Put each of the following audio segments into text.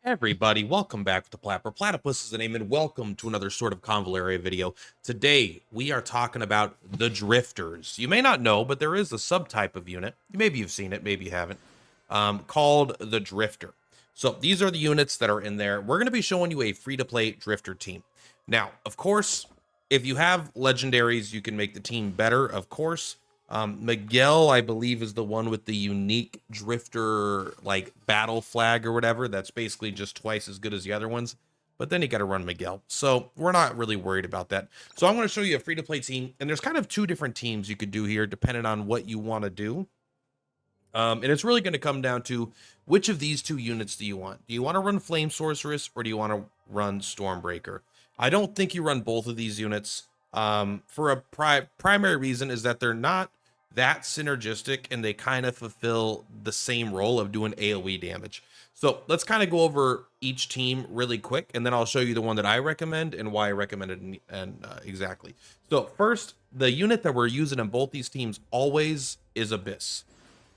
Everybody, welcome back to Purplatypus is the name, and welcome to another sort of Convallaria video. Today, we are talking about the Drifters. You may not know, but there is a subtype of unit, maybe you've seen it, maybe you haven't, called the Drifter. So these are the units that are in there. We're going to be showing you a free-to-play Drifter team. Now, of course, if you have legendaries, you can make the team better, of course. Miguel, I believe, is the one with the unique drifter like battle flag or whatever. That's basically just twice as good as the other ones. But then you got to run Miguel. So we're not really worried about that. So I'm going to show you a free-to-play team. And there's kind of two different teams you could do here depending on what you want to do. And it's really going to come down to which of these two units do you want? Do you want to run Flame Sorceress or do you want to run Stormbreaker? I don't think you run both of these units. For a primary reason is that they're not that synergistic and they kind of fulfill the same role of doing AoE damage. So let's kind of go over each team really quick, and then I'll show you the one that I recommend and why I recommend it and exactly. So first, the unit that we're using in both these teams always is Abyss.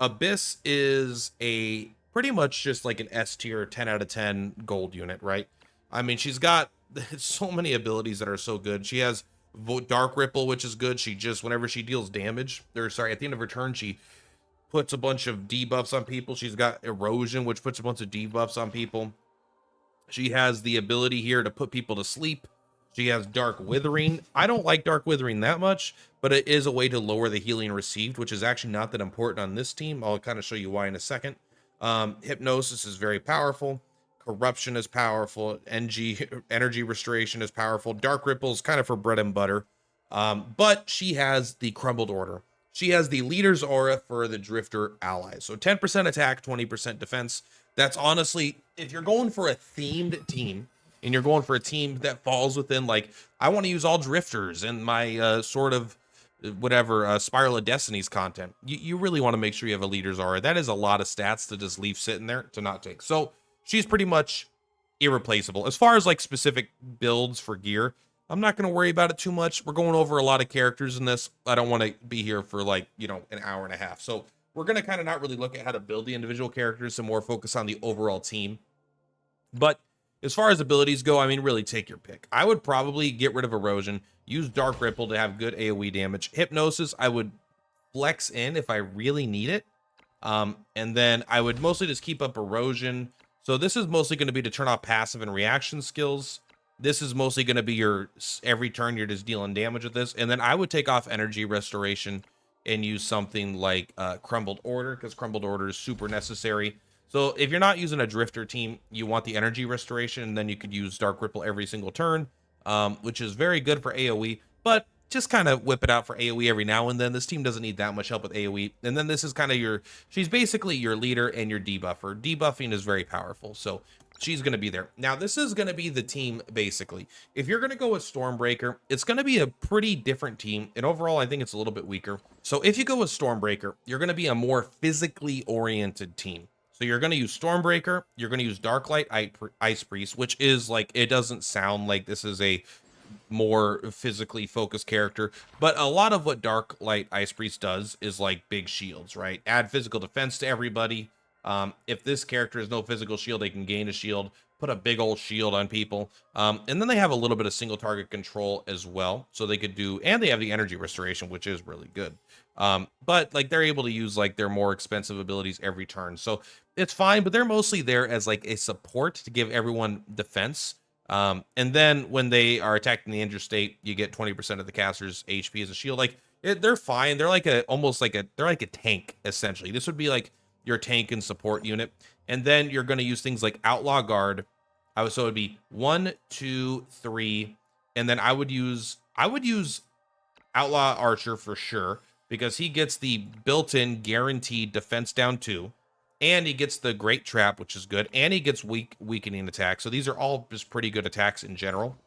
Abyss is a pretty much just like an S tier 10 out of 10 gold unit, right? I mean, she's got so many abilities that are so good. She has Dark Ripple, which is good. She just, whenever she deals damage, or sorry, at the end of her turn, she puts a bunch of debuffs on people. She's got Erosion, which puts a bunch of debuffs on people. She has the ability here to put people to sleep. She has Dark Withering. I don't like Dark Withering that much, but it is a way to lower the healing received, which is actually not that important on this team. I'll kind of show you why in a second. Hypnosis is very powerful. Corruption is powerful. Energy Restoration is powerful. Dark Ripple is kind of for bread and butter. But she has the Crumbled Order. She has the Leader's Aura for the Drifter allies. So 10% attack, 20% defense. That's honestly, if you're going for a themed team, and you're going for a team that falls within, like, I want to use all Drifters in my sort of whatever Spiral of Destiny's content, you really want to make sure you have a Leader's Aura. That is a lot of stats to just leave sitting there to not take. So she's pretty much irreplaceable. As far as like specific builds for gear, I'm not going to worry about it too much. We're going over a lot of characters in this. I don't want to be here for like, an hour and a half. So we're going to kind of not really look at how to build the individual characters and more focus on the overall team. But as far as abilities go, I mean, really take your pick. I would probably get rid of Erosion, use Dark Ripple to have good AoE damage. Hypnosis, I would flex in if I really need it. And then I would mostly just keep up Erosion. So this is mostly going to be to turn off passive and reaction skills. This is mostly going to be your every turn you're just dealing damage with this. And then I would take off Energy Restoration and use something like Crumbled Order, because Crumbled Order is super necessary. So if you're not using a Drifter team, you want the Energy Restoration, and then you could use Dark Ripple every single turn, which is very good for AoE, but just kind of whip it out for AoE every now and then. This team doesn't need that much help with AoE. And then this is kind of she's basically your leader and your debuffer. Debuffing is very powerful, so she's going to be there. Now, this is going to be the team, basically. If you're going to go with Stormbreaker, it's going to be a pretty different team, and overall, I think it's a little bit weaker. So if you go with Stormbreaker, you're going to be a more physically oriented team. So you're going to use Stormbreaker, you're going to use Darklight Ice Priest, which is like, it doesn't sound like this is a more physically focused character, but a lot of what Darklight Ice Priest does is like big shields, right? Add physical defense to everybody. If this character has no physical shield, they can gain a shield, put a big old shield on people. And then they have a little bit of single target control as well. So they could do, and they have the energy restoration, which is really good. But like they're able to use like their more expensive abilities every turn. So it's fine, but they're mostly there as like a support to give everyone defense. And then when they are attacking the injured state, you get 20% of the caster's HP as a shield. Like they're fine. They're like they're like a tank, essentially. This would be like your tank and support unit. And then you're going to use things like Outlaw Guard. So it would be 1, 2, 3. And then I would use Outlaw Archer for sure, because he gets the built-in guaranteed defense down 2. And he gets the Great Trap, which is good. And he gets weakening attack. So these are all just pretty good attacks in general.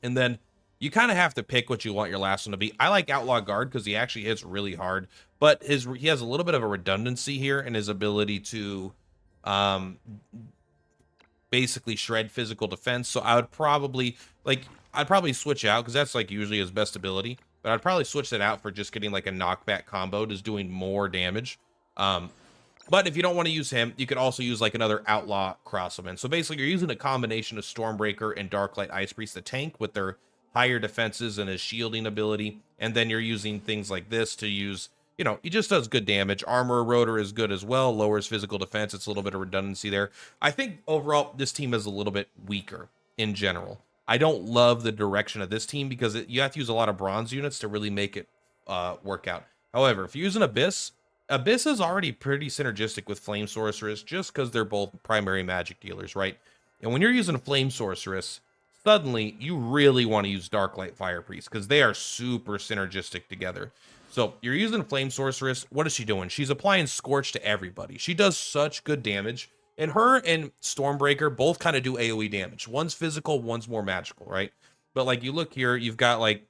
And then you kind of have to pick what you want your last one to be. I like Outlaw Guard because he actually hits really hard. But he has a little bit of a redundancy here in his ability to basically shred physical defense. So I would probably switch out, because that's like usually his best ability. But I'd probably switch that out for just getting like a knockback combo, just doing more damage. But if you don't want to use him, you could also use like another Outlaw Crossoman. So basically, you're using a combination of Stormbreaker and Darklight Ice Priest to tank with their higher defenses and his shielding ability. And then you're using things like this to use, you know, he just does good damage. Armor Rotor is good as well, lowers physical defense. It's a little bit of redundancy there. I think overall, this team is a little bit weaker in general. I don't love the direction of this team because you have to use a lot of bronze units to really make it work out. However, if you use an Abyss, Abyss is already pretty synergistic with Flame Sorceress just because they're both primary magic dealers, right? And when you're using Flame Sorceress, suddenly you really want to use Darklight Fire Priest because they are super synergistic together. So you're using Flame Sorceress. What is she doing? She's applying Scorch to everybody. She does such good damage. And her and Stormbreaker both kind of do AoE damage. One's physical, one's more magical, right? But like you look here, you've got like,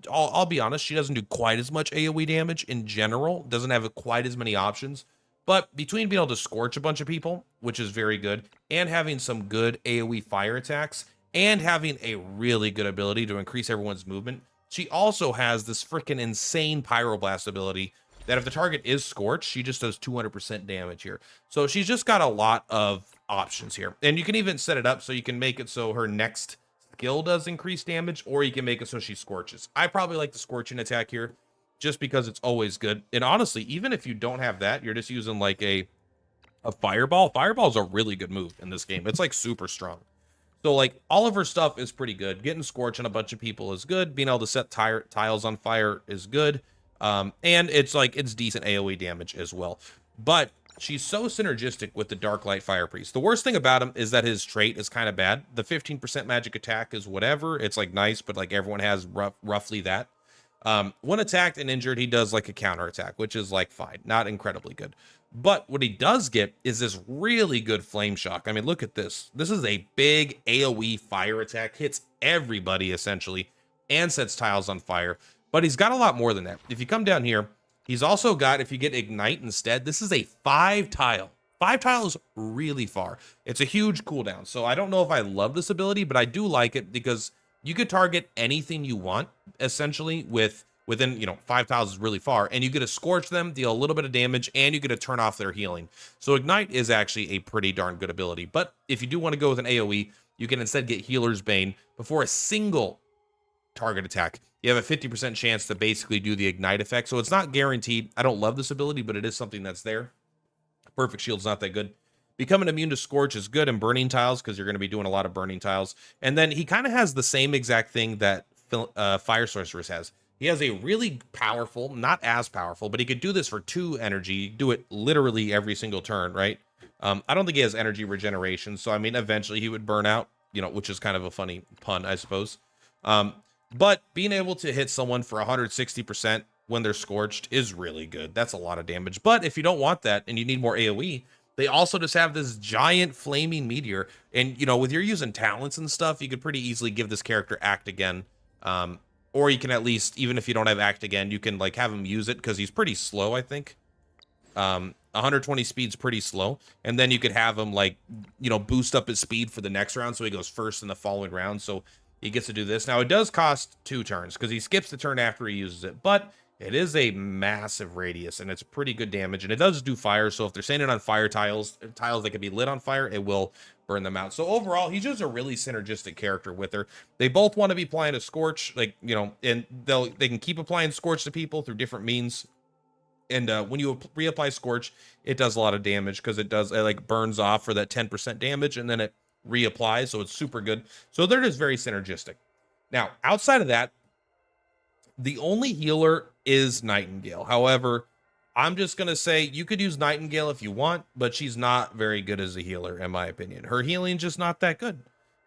I'll be honest, she doesn't do quite as much AoE damage in general. Doesn't have quite as many options. But between being able to scorch a bunch of people, which is very good, and having some good AoE fire attacks, and having a really good ability to increase everyone's movement, she also has this freaking insane Pyroblast ability that if the target is scorched, she just does 200% damage here. So she's just got a lot of options here. And you can even set it up so you can make it so her next skill does increase damage, or you can make it so she scorches. I probably like the scorching attack here just because it's always good. And honestly, even if you don't have that, you're just using like a fireball. Fireball is a really good move in this game. It's like super strong. So like all of her stuff is pretty good. Getting scorch on a bunch of people is good. Being able to set tiles on fire is good. And it's like, it's decent AoE damage as well. But she's so synergistic with the Darklight Fire Priest. The worst thing about him is that his trait is kind of bad. The 15% magic attack is whatever. It's like nice, but like everyone has roughly that. When attacked and injured, he does like a counter attack, which is like fine, not incredibly good. But what he does get is this really good flame shock. I mean, look at this. This is a big AoE fire attack, hits everybody essentially, and sets tiles on fire. But he's got a lot more than that. If you come down here, he's also got, if you get Ignite instead, this is a 5 tile. 5 tiles really far. It's a huge cooldown. So I don't know if I love this ability, but I do like it because you could target anything you want, essentially, within, you know, 5 tiles is really far, and you get to scorch them, deal a little bit of damage, and you get to turn off their healing. So Ignite is actually a pretty darn good ability. But if you do want to go with an AoE, you can instead get Healer's Bane before a single target attack. You have a 50% chance to basically do the Ignite effect. So it's not guaranteed. I don't love this ability, but it is something that's there. Perfect Shield's not that good. Becoming immune to Scorch is good in burning tiles because you're going to be doing a lot of burning tiles. And then he kind of has the same exact thing that Fire Sorceress has. He has a really powerful, not as powerful, but he could do this for 2 energy, do it literally every single turn, right? I don't think he has energy regeneration. So, I mean, eventually he would burn out, you know, which is kind of a funny pun, I suppose. But being able to hit someone for 160% when they're scorched is really good. That's a lot of damage. But if you don't want that and you need more AoE, they also just have this giant flaming meteor. And, you know, with your using talents and stuff, you could pretty easily give this character Act Again. Or you can at least, even if you don't have Act Again, you can like have him use it because he's pretty slow, I think. 120 speed's pretty slow. And then you could have him like, you know, boost up his speed for the next round. So he goes first in the following round. So he gets to do this. Now, it does cost 2 turns because he skips the turn after he uses it. But it is a massive radius, and it's pretty good damage. And it does do fire, so if they're standing on fire tiles that can be lit on fire, it will burn them out. So overall, he's just a really synergistic character with her. They both want to be applying a Scorch, like, you know, and they can keep applying Scorch to people through different means. And when you reapply Scorch, it does a lot of damage because it like burns off for that 10% damage, and then it reapplies, so it's super good. So they're just very synergistic. Now, outside of that, the only healer is Nightingale. However, I'm just going to say you could use Nightingale if you want, but she's not very good as a healer, in my opinion. Her healing's just not that good.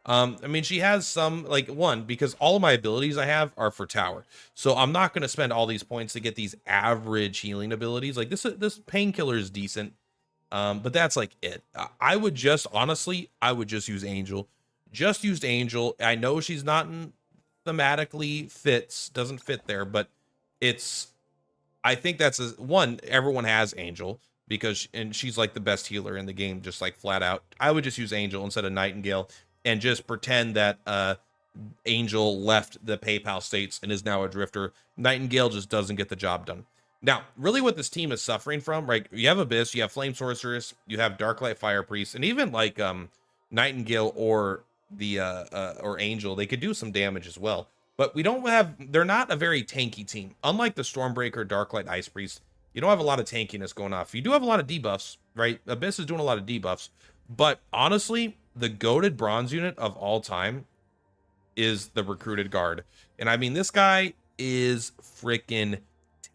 I mean, she has some, like, because all of my abilities I have are for tower. So I'm not going to spend all these points to get these average healing abilities. Like, this painkiller is decent, but that's, like, it. I would just use Angel. Just used Angel. I know she's not in thematically doesn't fit there, but I think that's everyone has Angel and she's like the best healer in the game, just like flat out. I would just use Angel instead of Nightingale and just pretend that Angel left the PayPal states and is now a drifter. Nightingale just doesn't get the job done. Now, really what this team is suffering from, right? You have Abyss, you have Flame Sorceress, you have Darklight Fire Priest, and even like Nightingale or the or Angel, they could do some damage as well. But we don't have, they're not a very tanky team. Unlike the Stormbreaker, Darklight, Ice Priest, you don't have a lot of tankiness going off. You do have a lot of debuffs, right? Abyss is doing a lot of debuffs. But honestly, the goated bronze unit of all time is the Recruited Guard. And I mean, this guy is freaking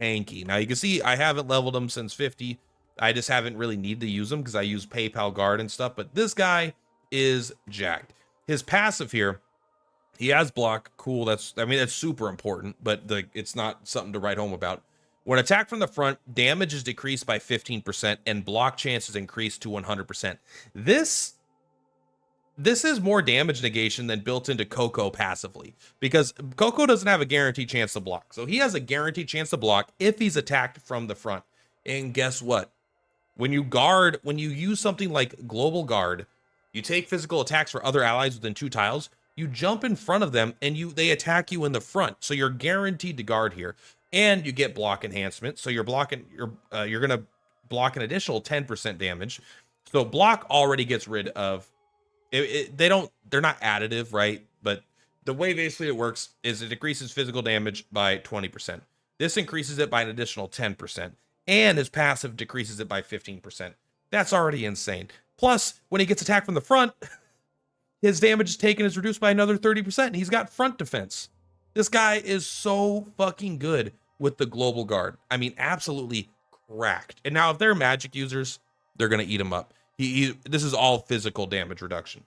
tanky. Now you can see I haven't leveled him since 50. I just haven't really needed to use him because I use PayPal Guard and stuff. But this guy is jacked. His passive here, he has block. Cool. That's super important, but it's not something to write home about. When attacked from the front, damage is decreased by 15% and block chances increased to 100%. This is more damage negation than built into Coco passively, because Coco doesn't have a guaranteed chance to block. So he has a guaranteed chance to block if he's attacked from the front. And guess what? When you use something like Global Guard, you take physical attacks for other allies within 2 tiles, you jump in front of them and they attack you in the front. So you're guaranteed to guard here. And you get block enhancement. So you're blocking, you're going to block an additional 10% damage. So block already gets rid of they're not additive, right? But the way basically it works is it decreases physical damage by 20%. This increases it by an additional 10%. And his passive decreases it by 15%. That's already insane. Plus, when he gets attacked from the front, his damage taken is reduced by another 30%. And he's got front defense. This guy is so fucking good with the Global Guard. I mean, absolutely cracked. And now if they're magic users, they're going to eat him up. This is all physical damage reduction.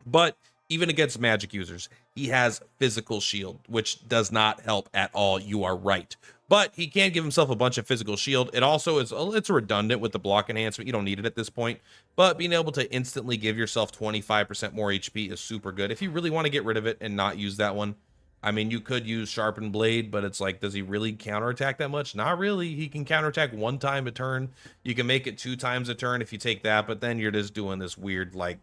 But even against magic users, he has physical shield, which does not help at all. You are right. But he can give himself a bunch of physical shield. It also it's redundant with the block enhancement. You don't need it at this point. But being able to instantly give yourself 25% more HP is super good. If you really want to get rid of it and not use that one, I mean, you could use Sharpened Blade, but it's like, does he really counterattack that much? Not really. He can counterattack 1 time a turn. You can make it 2 times a turn if you take that, but then you're just doing this weird, like,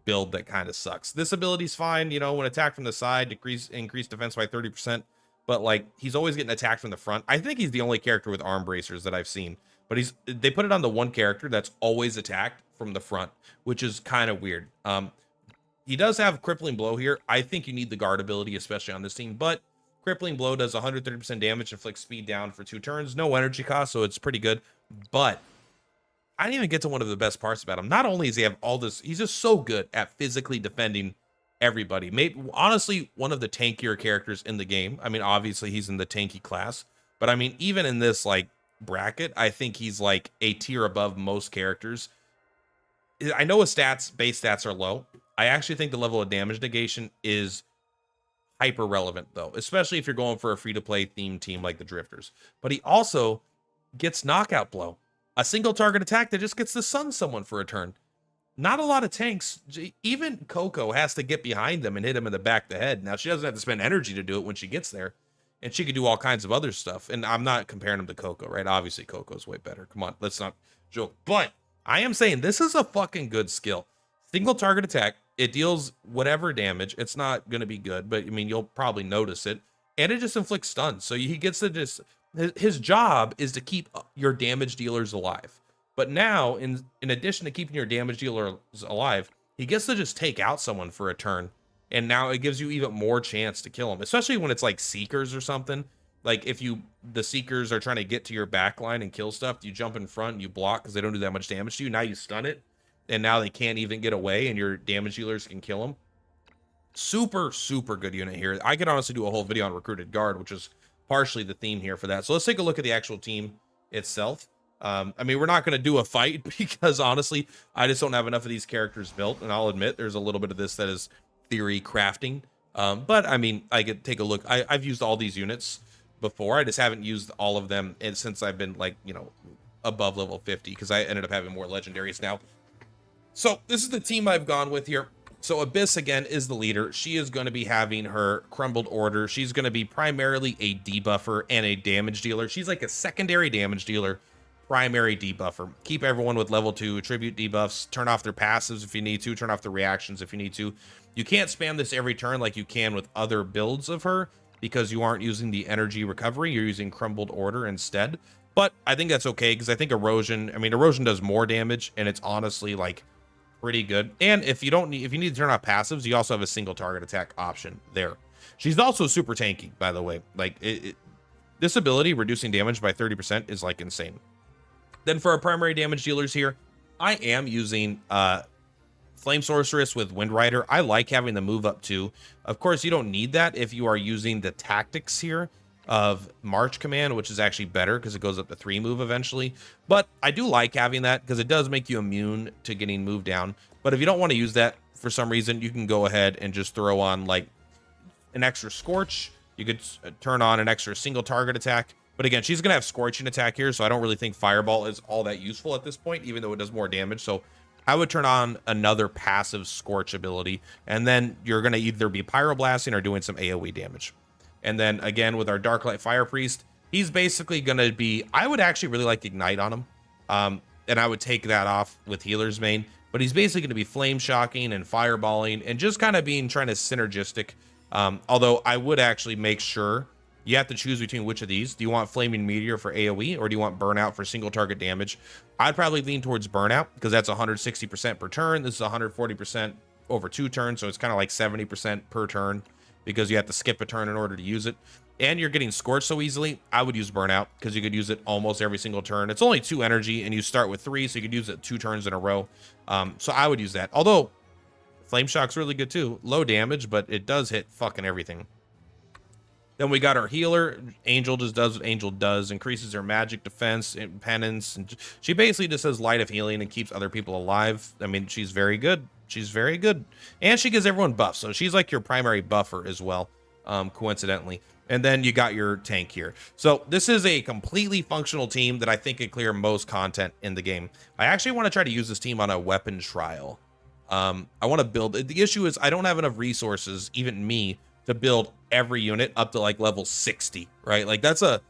build that kind of sucks. This ability's fine, you know, when attacked from the side, increase defense by 30%, but, like, he's always getting attacked from the front. I think he's the only character with arm bracers that I've seen, but they put it on the one character that's always attacked from the front, which is kind of weird. He does have Crippling Blow here. I think you need the guard ability, especially on this team, but Crippling Blow does 130% damage, inflicts speed down for 2 turns, no energy cost, so it's pretty good. But I didn't even get to one of the best parts about him. Not only does he have all this, he's just so good at physically defending everybody. Maybe, honestly, one of the tankier characters in the game. I mean, obviously, he's in the tanky class, but I mean, even in this, like, bracket, I think he's, like, a tier above most characters. I know his base stats are low. I actually think the level of damage negation is hyper relevant, though, especially if you're going for a free-to-play themed team like the Drifters. But he also gets Knockout Blow, a single target attack that just gets to stun someone for a turn. Not a lot of tanks. Even Coco has to get behind them and hit him in the back of the head. Now, she doesn't have to spend energy to do it when she gets there, and she could do all kinds of other stuff. And I'm not comparing him to Coco, right? Obviously, Coco's way better. Come on, let's not joke. But I am saying this is a fucking good skill. Single target attack. It deals whatever damage. It's not going to be good, but I mean, you'll probably notice it. And it just inflicts stuns. So he gets to just, his job is to keep your damage dealers alive. But now, in addition to keeping your damage dealers alive, he gets to just take out someone for a turn. And now it gives you even more chance to kill him, especially when it's like Seekers or something. Like if the Seekers are trying to get to your back line and kill stuff, you jump in front and you block because they don't do that much damage to you. Now you stun it. And now they can't even get away, and your damage dealers can kill them. Super, super good unit here. I could honestly do a whole video on Recruited Guard, which is partially the theme here for that. So let's take a look at the actual team itself. I mean, we're not going to do a fight because, honestly, I just don't have enough of these characters built. And I'll admit there's a little bit of this that is theory crafting. But, I mean, I could take a look. I've used all these units before. I just haven't used all of them since I've been, like, you know, above level 50 because I ended up having more legendaries now. So this is the team I've gone with here. So Abyss, again, is the leader. She is going to be having her Crumbled Order. She's going to be primarily a debuffer and a damage dealer. She's like a secondary damage dealer, primary debuffer. Keep everyone with level 2 attribute debuffs. Turn off their passives if you need to. Turn off the reactions if you need to. You can't spam this every turn like you can with other builds of her, because you aren't using the energy recovery. You're using crumbled order instead. But I think that's okay because I think erosion, I mean, erosion does more damage and it's honestly like pretty good. And if you need to turn off passives, you also have a single target attack option there. She's also super tanky, by the way. Like this ability, reducing damage by 30%, is like insane. Then for our primary damage dealers here, I am using Flame Sorceress with Wind Rider. I like having the move up too. Of course, you don't need that if you are using the tactics here of March Command, which is actually better because it goes up to 3 move eventually. But I do like having that because it does make you immune to getting moved down. But if you don't want to use that for some reason, you can go ahead and just throw on like an extra Scorch. You could turn on an extra single target attack. But again, she's going to have Scorching attack here, so I don't really think Fireball is all that useful at this point, even though it does more damage. So I would turn on another passive Scorch ability, and then you're going to either be Pyroblasting or doing some AoE damage. And then again, with our Darklight Fire Priest, he's basically going to be, I would actually really like Ignite on him. And I would take that off with Healer's Main, but he's basically going to be Flame Shocking and Fireballing and just kind of trying to synergistic. Although I would actually make sure you have to choose between which of these. Do you want Flaming Meteor for AoE or do you want Burnout for single target damage? I'd probably lean towards Burnout because that's 160% per turn. This is 140% over 2 turns, so it's kind of like 70% per turn because you have to skip a turn in order to use it. And you're getting Scorched so easily, I would use Burnout because you could use it almost every single turn. It's only 2 energy and you start with 3, so you could use it 2 turns in a row. So I would use that. Although Flame Shock's really good too. Low damage, but it does hit fucking everything. Then we got our healer. Angel just does what Angel does, increases her magic defense and penance, and she basically just does light of healing and keeps other people alive. I mean, she's very good. She's very good, and she gives everyone buffs, so she's like your primary buffer as well, coincidentally. And then you got your tank here. So this is a completely functional team that I think can clear most content in the game. I actually want to try to use this team on a weapon trial. I want to build. The issue is I don't have enough resources, even me, to build every unit up to like level 60, right? Like that's a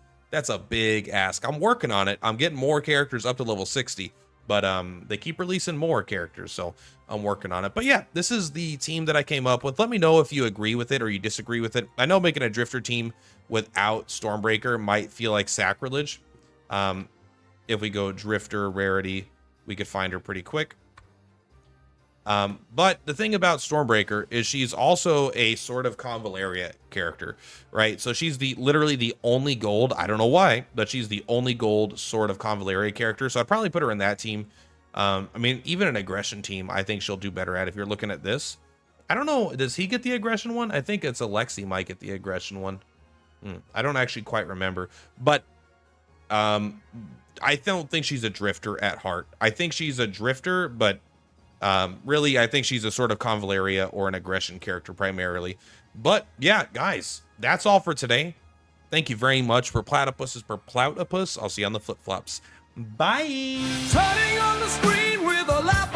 big ask. I'm working on it. I'm getting more characters up to level 60, but they keep releasing more characters, so I'm working on it. But yeah, this is the team that I came up with. Let me know if you agree with it or you disagree with it. I know making a Drifter team without Stormbreaker might feel like sacrilege. If we go Drifter rarity, we could find her pretty quick. But the thing about Stormbreaker is she's also a sort of Convallaria character, right? So she's literally the only gold, I don't know why, but she's the only gold sort of Convallaria character. So I'd probably put her in that team. I mean, even an aggression team, I think she'll do better at if you're looking at this. I don't know. Does he get the aggression one? I think it's Alexi might get the aggression one. I don't actually quite remember, but, I don't think she's a drifter at heart. I think she's a drifter, but really, I think she's a sort of Convallaria or an aggression character primarily. But yeah, guys, that's all for today. Thank you very much. Purplatypus is Purplatypus. I'll see you on the flip-flops. Bye. Turning on the screen with a lap